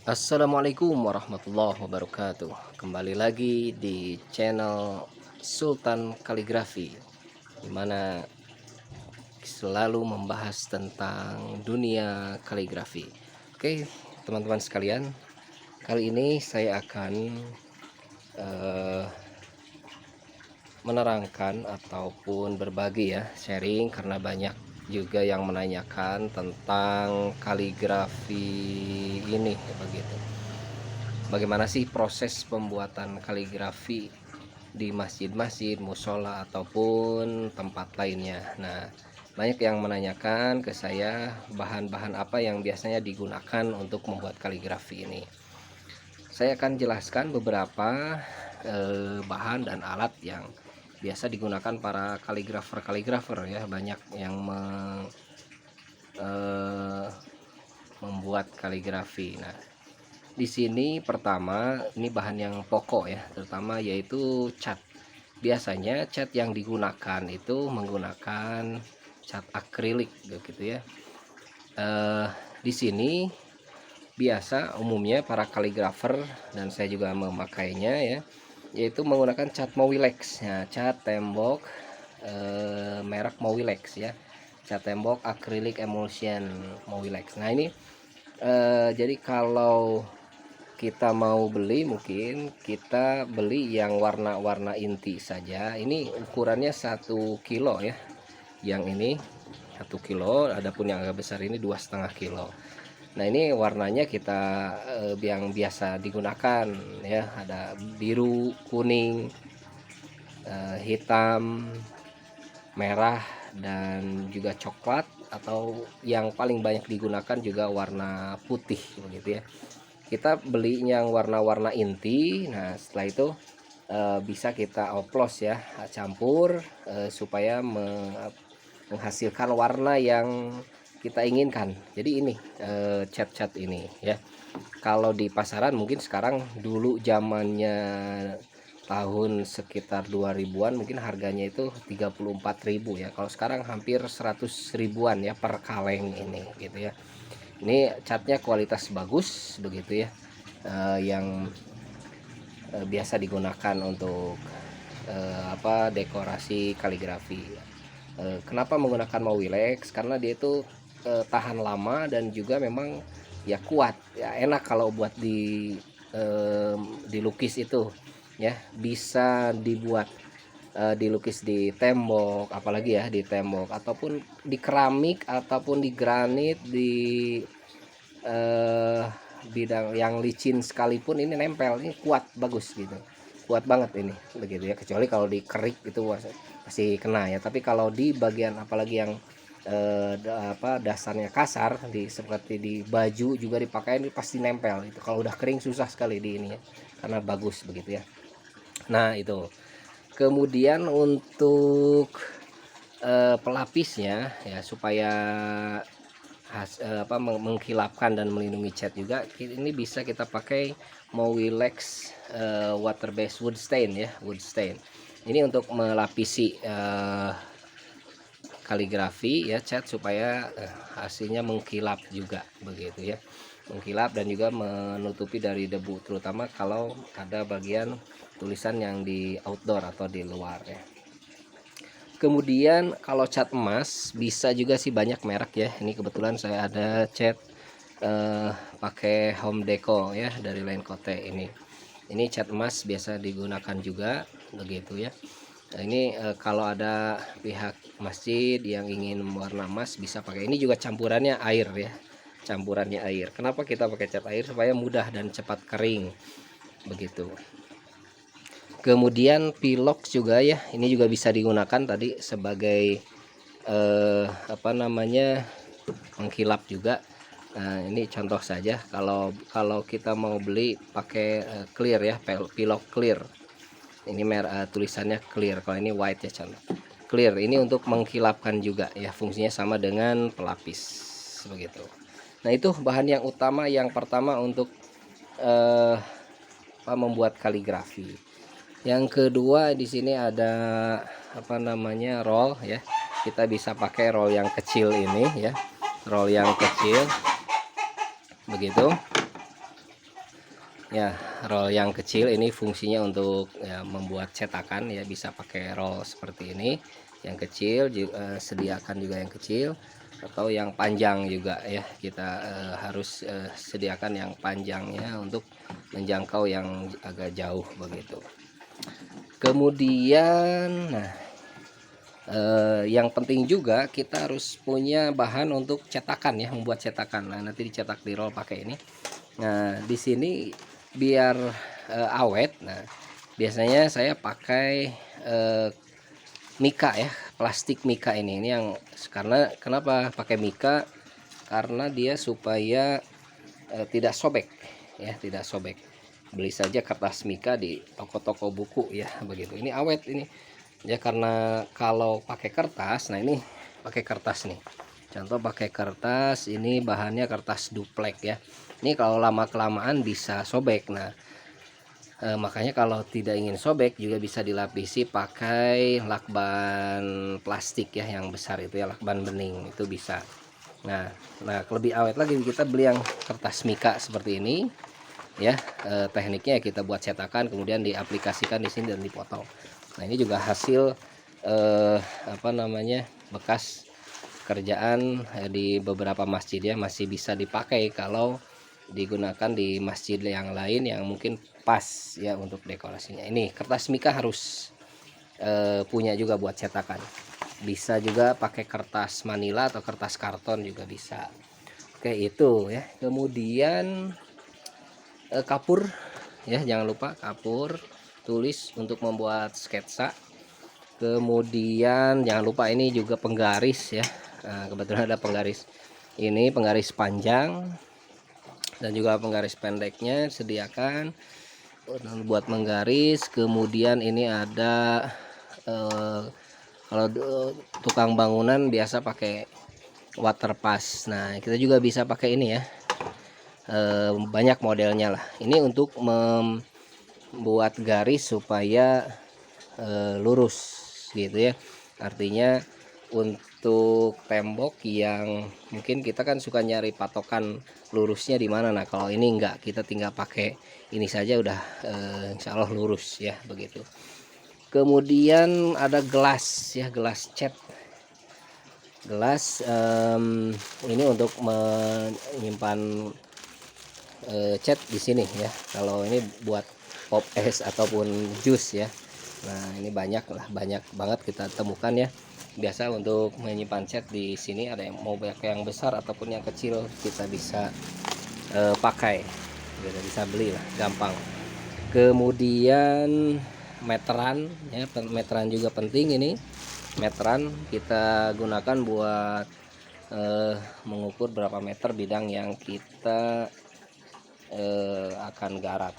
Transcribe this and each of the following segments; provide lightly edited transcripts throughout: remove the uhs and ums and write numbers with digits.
Assalamualaikum warahmatullahi wabarakatuh. Kembali lagi di channel Sultan Kaligrafi, dimana selalu membahas tentang dunia kaligrafi. Oke, teman-teman sekalian, kali ini saya akan eh, menerangkan ataupun berbagi ya, sharing, karena banyak juga yang menanyakan tentang kaligrafi ini begitu. Bagaimana sih proses pembuatan kaligrafi di masjid-masjid, musola ataupun tempat lainnya. Nah, banyak yang menanyakan ke saya bahan-bahan apa yang biasanya digunakan untuk membuat kaligrafi ini. Saya akan jelaskan beberapa bahan dan alat yang biasa digunakan para kaligrafer ya. Banyak yang membuat kaligrafi. Nah, di sini pertama ini bahan yang pokok ya, terutama yaitu cat. Biasanya cat yang digunakan itu menggunakan cat akrilik begitu ya. Di sini biasa umumnya para kaligrafer dan saya juga memakainya ya, yaitu menggunakan cat Mowilex ya, cat tembok merek Mowilex ya, cat tembok acrylic emulsion Mowilex. Nah ini jadi kalau kita mau beli, mungkin kita beli yang warna-warna inti saja. Ini ukurannya 1 kilo ya, yang ini 1 kilo, adapun yang agak besar ini 2,5 kilo. Nah ini warnanya kita yang biasa digunakan ya, ada biru, kuning, hitam, merah, dan juga coklat, atau yang paling banyak digunakan juga warna putih begitu ya. Kita beli yang warna-warna inti. Nah setelah itu bisa kita oplos ya, campur supaya menghasilkan warna yang kita inginkan. Jadi ini cat-cat ini ya, kalau di pasaran mungkin sekarang, dulu zamannya tahun sekitar 2000-an mungkin harganya itu 34.000 ya. Kalau sekarang hampir 100 ribuan ya per kaleng ini gitu ya. Ini catnya kualitas bagus begitu ya, yang biasa digunakan untuk dekorasi kaligrafi. Kenapa menggunakan Mowilex? Karena dia itu tahan lama dan juga memang ya kuat ya, enak kalau buat dilukis itu ya, bisa dibuat dilukis di tembok, apalagi ya di tembok, ataupun di keramik, ataupun di granit, di bidang yang licin sekalipun ini nempel, ini kuat, bagus gitu, kuat banget ini begitu ya. Kecuali kalau di kerik itu pasti kena ya, tapi kalau di bagian apalagi yang dasarnya kasar, seperti di baju juga dipakai, ini pasti nempel itu. Kalau udah kering susah sekali di ini ya, karena bagus begitu ya. Nah itu, kemudian untuk pelapisnya ya, supaya mengkilapkan dan melindungi cat juga, ini bisa kita pakai Mowilex water based wood stain ya, wood stain. Ini untuk melapisi kaligrafi ya, cat, supaya hasilnya mengkilap juga begitu ya, mengkilap dan juga menutupi dari debu, terutama kalau ada bagian tulisan yang di outdoor atau di luar ya. Kemudian kalau cat emas bisa juga sih, banyak merek ya. Ini kebetulan saya ada cat pakai Home Deco ya, dari Lain Kote ini. Ini cat emas biasa digunakan juga begitu ya. Nah, ini kalau ada pihak masjid yang ingin warna emas bisa pakai. Ini juga campurannya air ya, campurannya air. Kenapa kita pakai cat air? Supaya mudah dan cepat kering begitu. Kemudian pilox juga ya, ini juga bisa digunakan tadi sebagai mengkilap juga. Nah ini contoh saja, kalau kita mau beli pakai clear ya, pilox clear. Ini tulisannya clear, kalau ini white ya, contoh clear. Ini untuk mengkilapkan juga ya, fungsinya sama dengan pelapis begitu. Nah itu bahan yang utama, yang pertama untuk membuat kaligrafi. Yang kedua di sini ada roll ya. Kita bisa pakai roll yang kecil ini ya, roll yang kecil begitu. Ya, roll yang kecil ini fungsinya untuk ya, membuat cetakan ya, bisa pakai roll seperti ini. Yang kecil sediakan juga yang kecil, atau yang panjang juga ya. Kita harus sediakan yang panjangnya untuk menjangkau yang agak jauh begitu. Kemudian nah, yang penting juga kita harus punya bahan untuk cetakan ya, membuat cetakan. Nah, nanti dicetak di roll pakai ini. Nah, di sini biar awet. Nah, biasanya saya pakai mika ya, plastik mika ini yang karena kenapa pakai mika, karena dia supaya tidak sobek ya, tidak sobek. Beli saja kertas mika di toko-toko buku ya, begitu. Ini awet ini ya, karena kalau pakai kertas, nah ini pakai kertas nih, contoh pakai kertas ini, bahannya kertas duplek ya. Ini kalau lama kelamaan bisa sobek. Nah, makanya kalau tidak ingin sobek juga bisa dilapisi pakai lakban plastik ya, yang besar itu ya, lakban bening itu bisa. Nah, lebih awet lagi kita beli yang kertas mika seperti ini ya. Tekniknya kita buat cetakan, kemudian diaplikasikan di sini dan dipotong. Nah, ini juga hasil apa namanya, bekas kerjaan di beberapa masjid ya, masih bisa dipakai kalau digunakan di masjid yang lain yang mungkin pas ya untuk dekorasinya. Ini kertas mika harus punya juga buat cetakan. Bisa juga pakai kertas manila atau kertas karton juga bisa. Oke, itu ya. Kemudian kapur ya, jangan lupa kapur tulis untuk membuat sketsa. Kemudian jangan lupa ini juga penggaris ya. Nah, kebetulan ada penggaris, ini penggaris panjang dan juga penggaris pendeknya sediakan buat menggaris. Kemudian ini ada kalau tukang bangunan biasa pakai waterpass. Nah, kita juga bisa pakai ini ya, banyak modelnya lah. Ini untuk membuat garis supaya lurus gitu ya. Artinya untuk tembok yang mungkin kita kan suka nyari patokan lurusnya di mana. Nah, kalau ini enggak, kita tinggal pakai ini saja udah insya Allah lurus ya, begitu. Kemudian ada gelas ya, gelas cat. Gelas ini untuk menyimpan cat di sini ya. Kalau ini buat pop es ataupun jus ya. Nah, ini banyak banget kita temukan ya. Biasa untuk menyimpan cat di sini ada yang mau pakai yang besar ataupun yang kecil, kita bisa pakai. Kita bisa beli lah, gampang. Kemudian meteran ya, meteran juga penting ini. Meteran kita gunakan buat mengukur berapa meter bidang yang kita akan garap.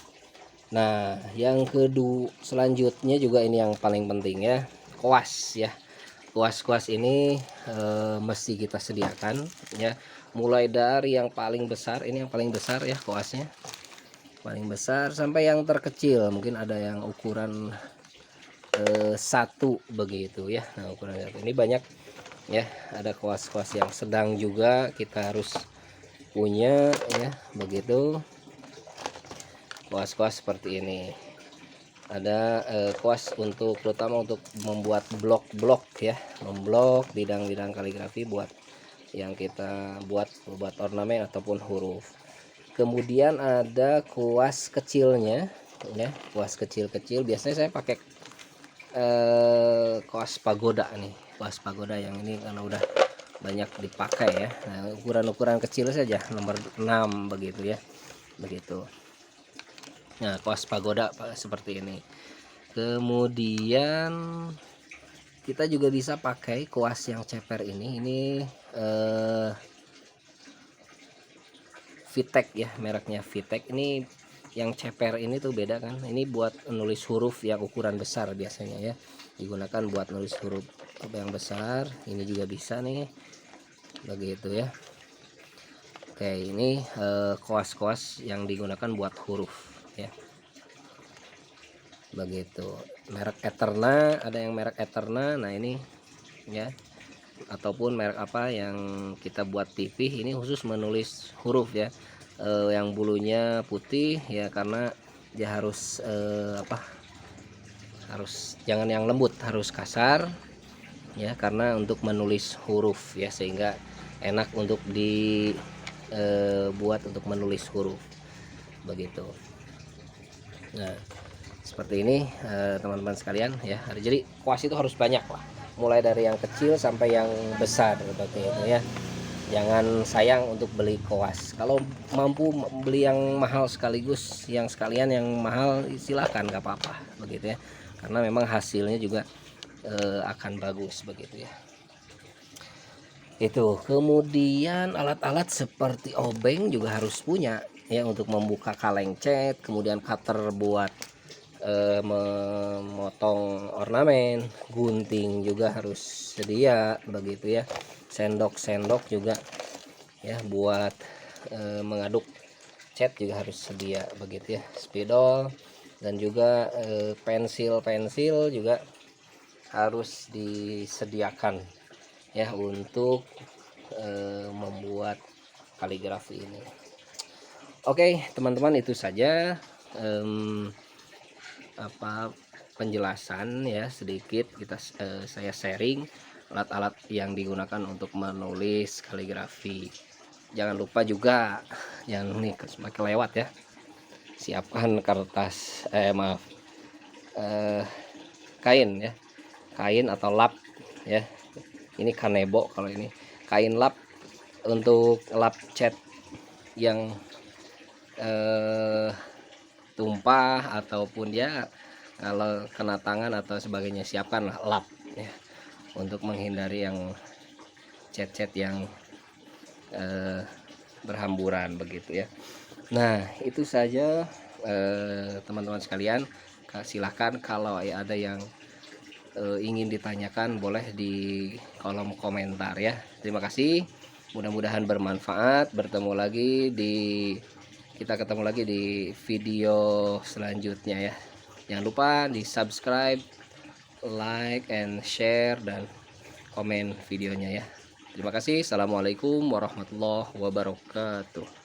Nah, yang kedua selanjutnya juga ini yang paling penting ya, kuas ya. Kuas ini mesti kita sediakan ya, mulai dari yang paling besar, ini yang paling besar ya kuasnya, paling besar sampai yang terkecil, mungkin ada yang ukuran satu begitu ya. Nah, ukuran satu ini banyak ya, ada kuas-kuas yang sedang juga kita harus punya ya, begitu. Kuas-kuas seperti ini ada kuas untuk terutama untuk membuat blok-blok ya, memblok bidang-bidang kaligrafi buat yang kita buat ornamen ataupun huruf. Kemudian ada kuas kecilnya ya, kuas kecil-kecil. Biasanya saya pakai kuas pagoda nih, kuas pagoda yang ini karena udah banyak dipakai ya. Nah, ukuran-ukuran kecil saja, nomor 6 begitu ya, begitu. Nah, kuas pagoda seperti ini. Kemudian kita juga bisa pakai kuas yang ceper ini Vitek ya, mereknya Vitek. Ini yang ceper ini tuh beda kan, ini buat nulis huruf yang ukuran besar biasanya ya, digunakan buat nulis huruf yang besar. Ini juga bisa nih, begitu ya. Oke, ini kuas-kuas yang digunakan buat huruf ya, begitu. Merek Eterna, ada yang merek Eterna. Nah, ini ya, ataupun merek apa yang kita buat pipih, ini khusus menulis huruf ya. yang bulunya putih ya, karena dia harus harus jangan yang lembut, harus kasar ya, karena untuk menulis huruf ya, sehingga enak untuk dibuat untuk menulis huruf begitu. Nah seperti ini teman-teman sekalian ya. Jadi kuas itu harus banyak lah, mulai dari yang kecil sampai yang besar seperti itu ya. Jangan sayang untuk beli koas. Kalau mampu beli yang mahal sekaligus, yang sekalian yang mahal silakan, nggak apa-apa begitu ya, karena memang hasilnya juga akan bagus begitu ya. Itu kemudian alat-alat seperti obeng juga harus punya ya, untuk membuka kaleng cat, kemudian cutter buat memotong ornamen, gunting juga harus sedia begitu ya, sendok-sendok juga ya buat mengaduk cat juga harus sedia begitu ya, spidol dan juga pensil-pensil juga harus disediakan ya untuk membuat kaligrafi ini. Oke teman-teman, itu saja penjelasan ya sedikit saya sharing alat-alat yang digunakan untuk menulis kaligrafi. Jangan lupa juga, jangan nih semakin lewat ya, siapkan kertas kain ya, kain atau lap ya. Ini kanebo, kalau ini kain lap untuk lap cat yang tumpah ataupun ya kalau kena tangan atau sebagainya, siapkanlah lap ya, untuk menghindari yang cat-cat yang berhamburan begitu ya. Nah itu saja teman-teman sekalian. Silahkan kalau ada yang ingin ditanyakan boleh di kolom komentar ya. Terima kasih, mudah-mudahan bermanfaat. Kita ketemu lagi di video selanjutnya ya. Jangan lupa di subscribe, like and share, dan komen videonya ya. Terima kasih. Assalamualaikum warahmatullahi wabarakatuh.